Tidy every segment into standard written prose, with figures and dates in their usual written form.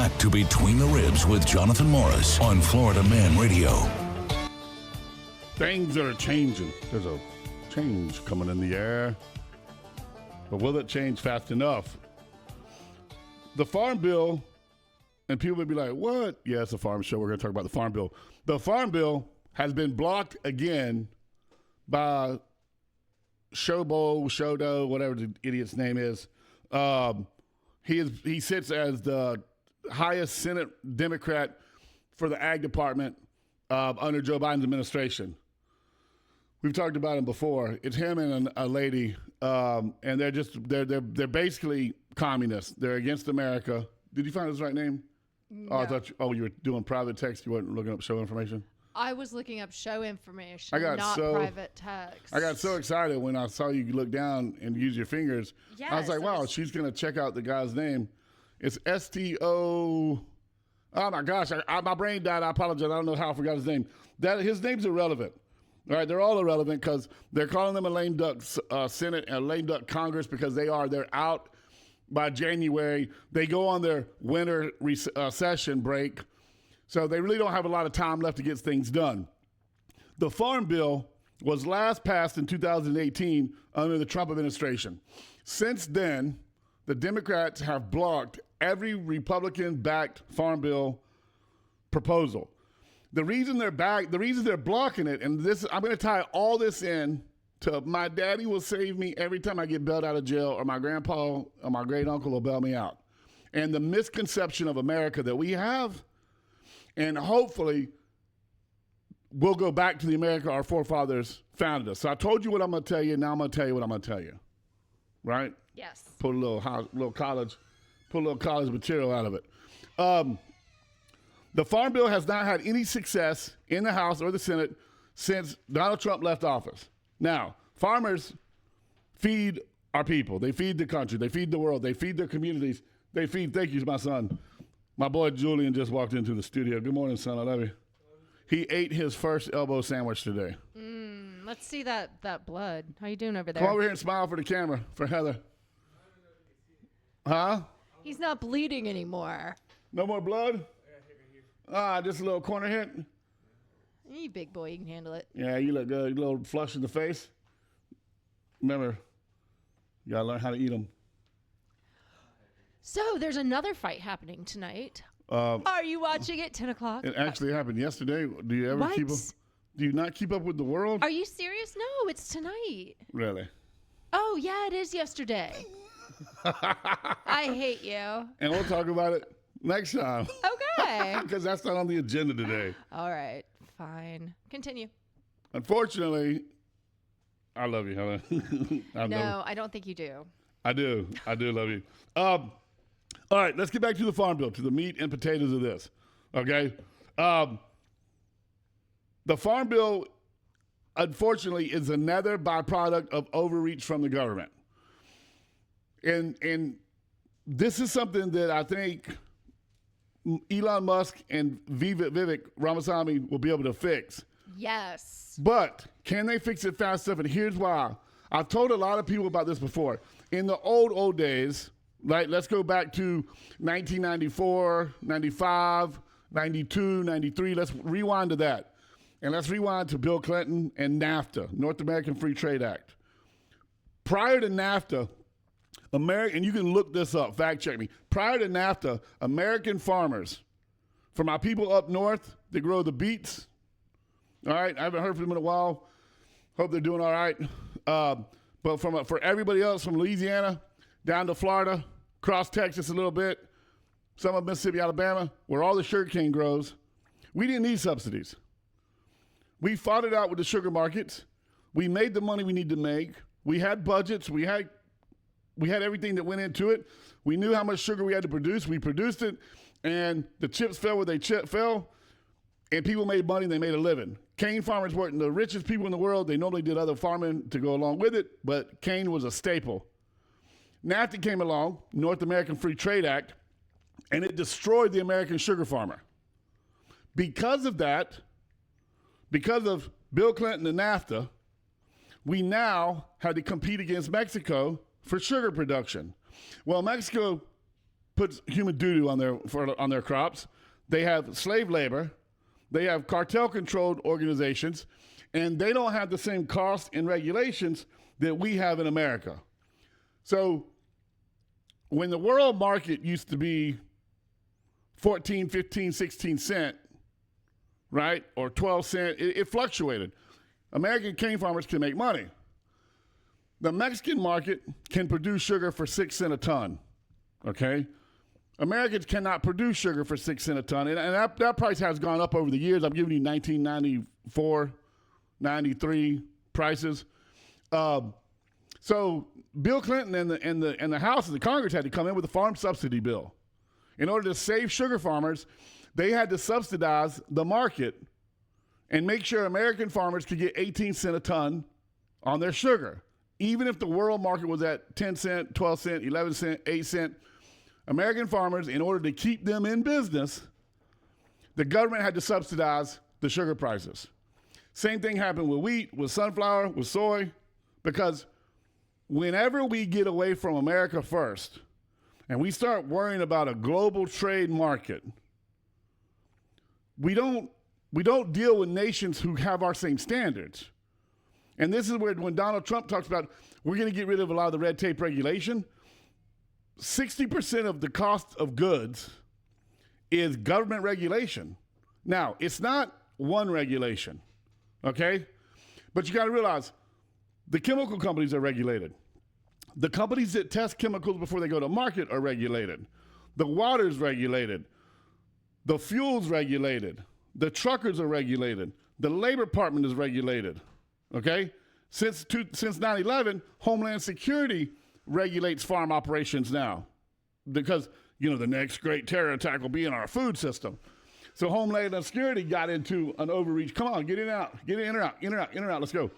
back to Between the Ribs with Jonathan Morris on Florida Man Radio. Things are changing. There's a change coming in the air. But will it change fast enough? The Farm Bill, and people would be like, what? Yeah, it's a farm show. We're going to talk about the Farm Bill. The Farm Bill has been blocked again by Shodo, whatever the idiot's name is. He sits as the highest Senate Democrat for the Ag Department under Joe Biden's administration. We've talked about him before. It's him and a lady, and they're basically communists. They're against America. Did you find his right name? No. Oh, I thought you were doing private text. You weren't looking up show information. I was looking up show information, not private text. I got so excited when I saw you look down and use your fingers. Yes, I was like, wow, she's going to check out the guy's name. It's S-T-O. Oh, my gosh. My brain died. I apologize. I don't know how I forgot his name. His name's irrelevant. All right, they're all irrelevant because they're calling them a lame duck Senate and a lame duck Congress because they're out by January. They go on their winter session break. So they really don't have a lot of time left to get things done. The Farm Bill was last passed in 2018 under the Trump administration. Since then, the Democrats have blocked every Republican-backed Farm Bill proposal. The reason they're blocking it, and this, I'm going to tie all this in to my daddy will save me every time I get bailed out of jail, or my grandpa or my great uncle will bail me out. And the misconception of America that we have. And hopefully, we'll go back to the America our forefathers founded us. So I told you what I'm going to tell you. Now I'm going to tell you what I'm going to tell you. Right? Yes. Put a little college material out of it. The Farm Bill has not had any success in the House or the Senate since Donald Trump left office. Now, farmers feed our people. They feed the country. They feed the world. They feed their communities. Thank you, my son. My boy Julian just walked into the studio. Good morning, son. I love you. He ate his first elbow sandwich today. Let's see that blood. How you doing over there? Come over here and smile for the camera, for Heather. Huh? He's not bleeding anymore. No more blood? Just a little corner hit? You big boy, you can handle it. Yeah, you look good. You a little flush in the face. Remember, you got to learn how to eat them. So there's another fight happening tonight. Are you watching it? 10 o'clock? It actually happened yesterday. Do you ever keep up? Do you not keep up with the world? Are you serious? No, it's tonight. Really? Oh, yeah, it is yesterday. I hate you. And we'll talk about it next time. Okay. Because that's not on the agenda today. All right, fine. Continue. Unfortunately, I love you, Helen. I don't think you do. I do love you. All right, let's get back to the Farm Bill, to the meat and potatoes of this, okay? The Farm Bill, unfortunately, is another byproduct of overreach from the government. And this is something that I think Elon Musk and Vivek Ramaswamy will be able to fix. Yes. But can they fix it fast enough? And here's why. I've told a lot of people about this before. In the old days, right, let's go back to 1994, 95, 92, 93. Let's rewind to that. And let's rewind to Bill Clinton and NAFTA, North American Free Trade Act. Prior to NAFTA, and you can look this up, fact check me. Prior to NAFTA, American farmers, for my people up north that grow the beets, all right, I haven't heard from them in a while. Hope they're doing all right. But for everybody else from Louisiana down to Florida, across Texas a little bit, some of Mississippi, Alabama, where all the sugarcane grows, we didn't need subsidies. We fought it out with the sugar markets. We made the money we need to make. We had budgets. We had everything that went into it. We knew how much sugar we had to produce. We produced it, and the chips fell where they fell, and people made money and they made a living. Cane farmers weren't the richest people in the world. They normally did other farming to go along with it, but cane was a staple. NAFTA came along, North American Free Trade Act, and it destroyed the American sugar farmer. Because of that, because of Bill Clinton and NAFTA, we now had to compete against Mexico for sugar production. Well, Mexico puts human doo-doo on their crops. They have slave labor. They have cartel-controlled organizations, and they don't have the same costs and regulations that we have in America. So when the world market used to be 14, 15, 16 cent, right, or 12 cent, it fluctuated. American cane farmers can make money. The Mexican market can produce sugar for 6 cents a ton, okay? Americans cannot produce sugar for 6 cents a ton, and that price has gone up over the years. I'm giving you 1994, 93 prices. So Bill Clinton and the House and the Congress had to come in with a farm subsidy bill. In order to save sugar farmers, they had to subsidize the market and make sure American farmers could get 18 cents a ton on their sugar. Even if the world market was at 10 cent, 12 cent, 11 cent, 8 cent, American farmers, in order to keep them in business, the government had to subsidize the sugar prices. Same thing happened with wheat, with sunflower, with soy, because whenever we get away from America first and we start worrying about a global trade market, we don't deal with nations who have our same standards. And this is where when Donald Trump talks about we're going to get rid of a lot of the red tape regulation, 60% of the cost of goods is government regulation. Now, it's not one regulation, okay? But you got to realize the chemical companies are regulated. The companies that test chemicals before they go to market are regulated. The water's regulated. The fuel's regulated. The truckers are regulated. The Labor Department is regulated, okay? Since 9/11, Homeland Security regulates farm operations now because, the next great terror attack will be in our food system. So Homeland Security got into an overreach. Come on, get in and out. Get in or out, in or out, in or out. Let's go.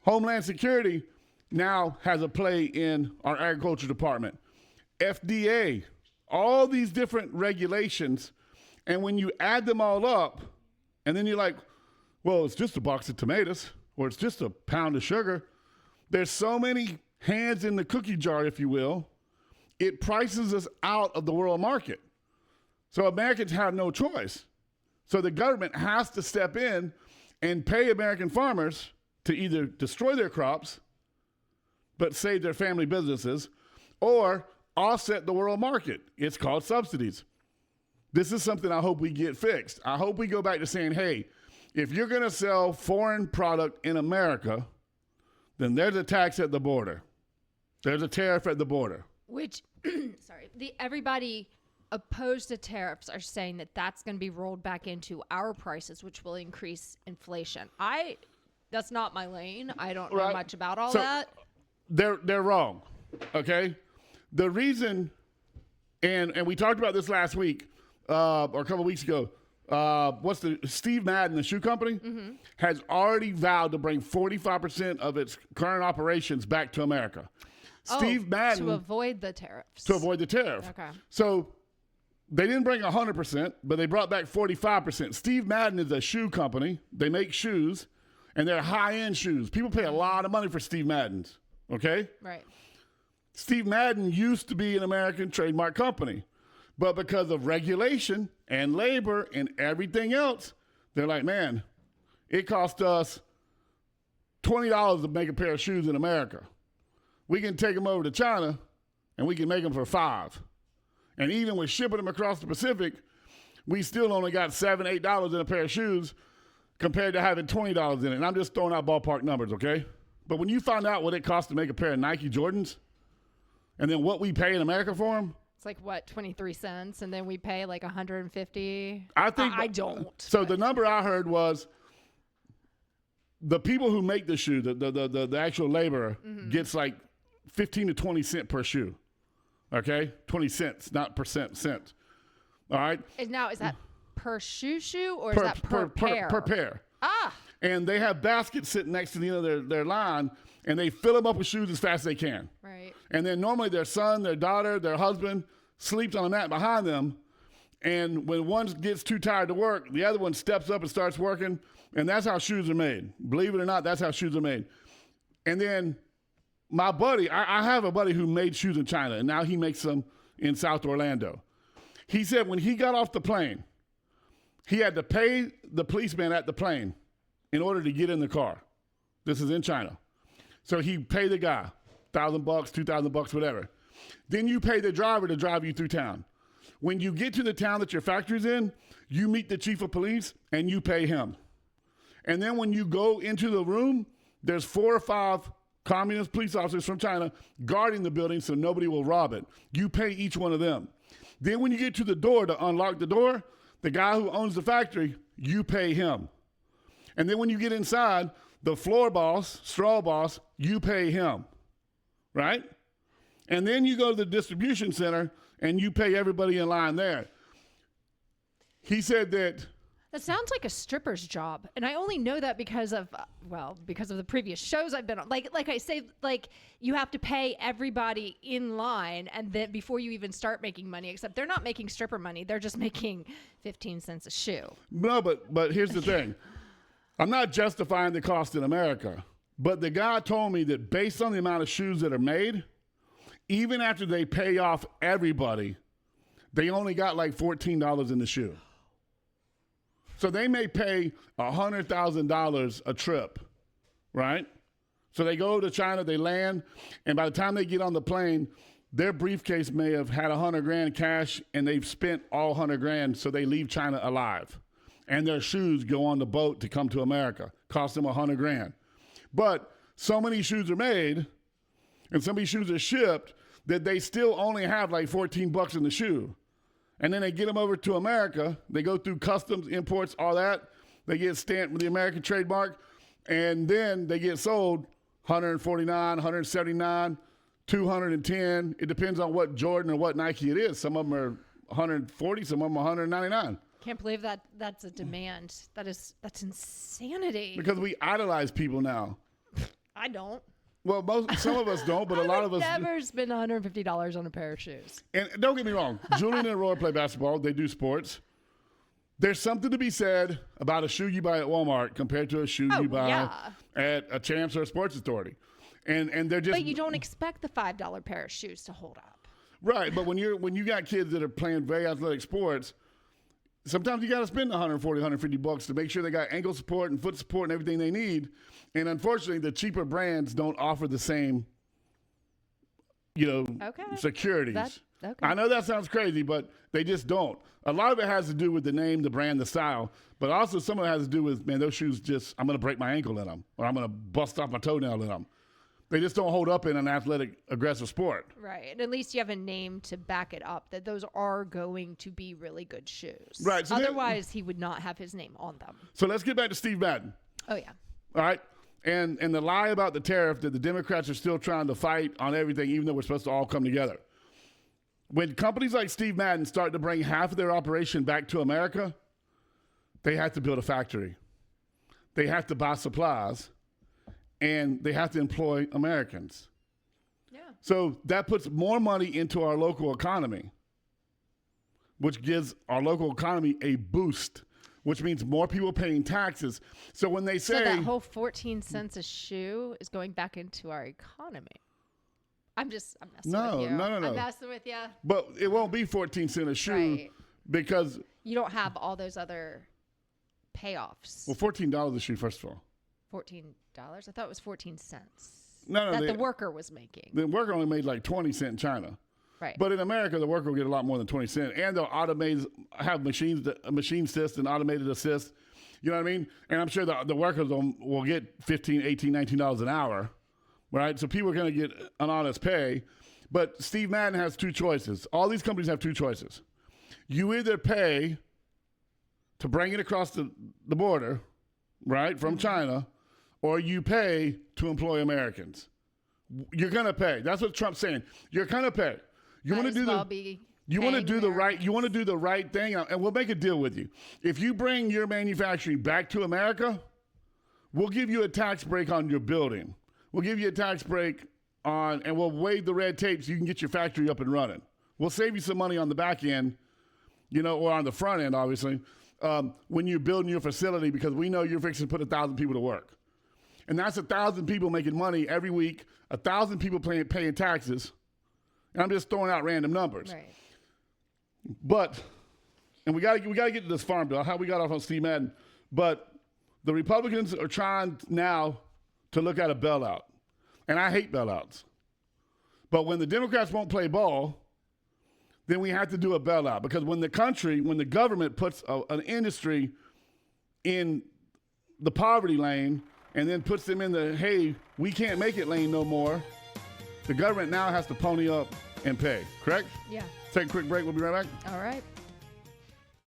Homeland Security now has a play in our agriculture department. FDA, all these different regulations. And when you add them all up, and then you're like, well, it's just a box of tomatoes, or it's just a pound of sugar. There's so many hands in the cookie jar, if you will. It prices us out of the world market. So Americans have no choice. So the government has to step in and pay American farmers to either destroy their crops, but save their family businesses, or offset the world market. It's called subsidies. This is something I hope we get fixed. I hope we go back to saying, hey, if you're going to sell foreign product in America, then there's a tax at the border. There's a tariff at the border. Which, everybody opposed to tariffs are saying that that's going to be rolled back into our prices, which will increase inflation. That's not my lane. I don't know much about all that. They're wrong, okay? The reason, and we talked about this last week, or a couple of weeks ago, Steve Madden, the shoe company, has already vowed to bring 45% of its current operations back to America. Steve Madden. To avoid the tariffs. To avoid the tariff. Okay. So they didn't bring 100%, but they brought back 45%. Steve Madden is a shoe company. They make shoes, and they're high-end shoes. People pay a lot of money for Steve Maddens, okay? Right. Steve Madden used to be an American trademark company. But because of regulation and labor and everything else, they're like, man, it cost us $20 to make a pair of shoes in America. We can take them over to China, and we can make them for $5. And even with shipping them across the Pacific, we still only got $7, $8 in a pair of shoes compared to having $20 in it. And I'm just throwing out ballpark numbers, okay? But when you find out what it costs to make a pair of Nike Jordans, and then what we pay in America for them, it's like, what, 23 cents? And then we pay like 150? I think I don't. So the number I heard was the people who make the shoe, the actual laborer, gets like 15 to 20 cents per shoe. Okay? 20 cents, not percent, cents. All right? Now, is that per shoe or is that per pair? Per pair. Ah. And they have baskets sitting next to the end of their line, and they fill them up with shoes as fast as they can. Right. And then normally their son, their daughter, their husband sleeps on a mat behind them. And when one gets too tired to work, the other one steps up and starts working. And that's how shoes are made. Believe it or not, that's how shoes are made. And then my buddy, I have a buddy who made shoes in China, and now he makes them in South Orlando. He said when he got off the plane, he had to pay the policeman at the plane in order to get in the car. This is in China. So he paid the guy $1,000, $2,000, whatever. Then you pay the driver to drive you through town. When you get to the town that your factory's in, you meet the chief of police and you pay him. And then when you go into the room, there's 4 or 5 communist police officers from China guarding the building so nobody will rob it. You pay each one of them. Then when you get to the door to unlock the door, the guy who owns the factory, you pay him. And then when you get inside, the floor boss, straw boss, you pay him, right? And then you go to the distribution center and you pay everybody in line there. He said that sounds like a stripper's job, and I only know that because of the previous shows I've been on. Like I say, like you have to pay everybody in line, and then before you even start making money. Except they're not making stripper money; they're just making 15 cents a shoe. No, but here's the thing: I'm not justifying the cost in America, but the guy told me that based on the amount of shoes that are made, even after they pay off everybody, they only got like $14 in the shoe. So they may pay $100,000 a trip, right? So they go to China, they land, and by the time they get on the plane, their briefcase may have had $100,000 cash, and they've spent all $100,000, so they leave China alive. And their shoes go on the boat to come to America, cost them $100,000. But so many shoes are made, and so many shoes are shipped that they still only have like $14 in the shoe. And then they get them over to America. They go through customs, imports, all that. They get stamped with the American trademark. And then they get sold $149, $179, $210. It depends on what Jordan or what Nike it is. Some of them are $140, some of them are $199. Can't believe that's a demand. That's insanity. Because we idolize people now. I don't. Well, some of us don't, but a lot of us. I've never spent $150 on a pair of shoes. And don't get me wrong, Julian and Roy play basketball. They do sports. There's something to be said about a shoe you buy at Walmart compared to a shoe you buy at a Champs or a Sports Authority. And they're just. But you don't expect the $5 pair of shoes to hold up. Right, but when you got kids that are playing very athletic sports, sometimes you got to spend $140, $150 to make sure they got ankle support and foot support and everything they need. And unfortunately, the cheaper brands don't offer the same, securities. Okay. I know that sounds crazy, but they just don't. A lot of it has to do with the name, the brand, the style, but also some of it has to do with, man, those shoes I'm going to break my ankle in them, or I'm going to bust off my toenail in them. They just don't hold up in an athletic, aggressive sport. Right. And at least you have a name to back it up that those are going to be really good shoes. Right. So otherwise, he would not have his name on them. So let's get back to Steve Madden. Oh, yeah. All right. And the lie about the tariff that the Democrats are still trying to fight on everything, even though we're supposed to all come together. When companies like Steve Madden start to bring half of their operation back to America, they have to build a factory. They have to buy supplies, and they have to employ Americans. Yeah. So that puts more money into our local economy, which gives our local economy a boost, which means more people paying taxes. So when they say... So that whole 14 cents a shoe is going back into our economy. I'm messing with you. No. I'm messing with you. But it won't be 14 cents a shoe Right. because... You don't have all those other payoffs. Well, $14 a shoe, first of all. $14? I thought it was 14 cents. No, that the worker was making. The worker only made like 20 cents in China. Right. But in America, the worker will get a lot more than 20 cents. And they'll have machine assist and automated assist. You know what I mean? And I'm sure the workers will get $15, $18, $19 an hour. Right? So people are going to get an honest pay. But Steve Madden has two choices. All these companies have two choices. You either pay to bring it across the border, right, from China, or you pay to employ Americans. You're going to pay. That's what Trump's saying. You're going to pay. You want to do the right thing, and we'll make a deal with you. If you bring your manufacturing back to America, we'll give you a tax break on your building. We'll give you a tax break and we'll waive the red tape so you can get your factory up and running. We'll save you some money on the back end, or on the front end, obviously, when you're building your facility, because we know you're fixing to put 1,000 people to work. And that's 1,000 people making money every week, 1,000 people paying taxes, And I'm just throwing out random numbers. Right. But, and we got to get to this farm bill. How we got off on Steve Madden. But the Republicans are trying now to look at a bailout. And I hate bailouts. But when the Democrats won't play ball, then we have to do a bailout. Because when the government puts an industry in the poverty lane and then puts them in the, hey, we can't make it lane no more, the government now has to pony up and pay. Correct? Yeah. Take a quick break. We'll be right back. All right.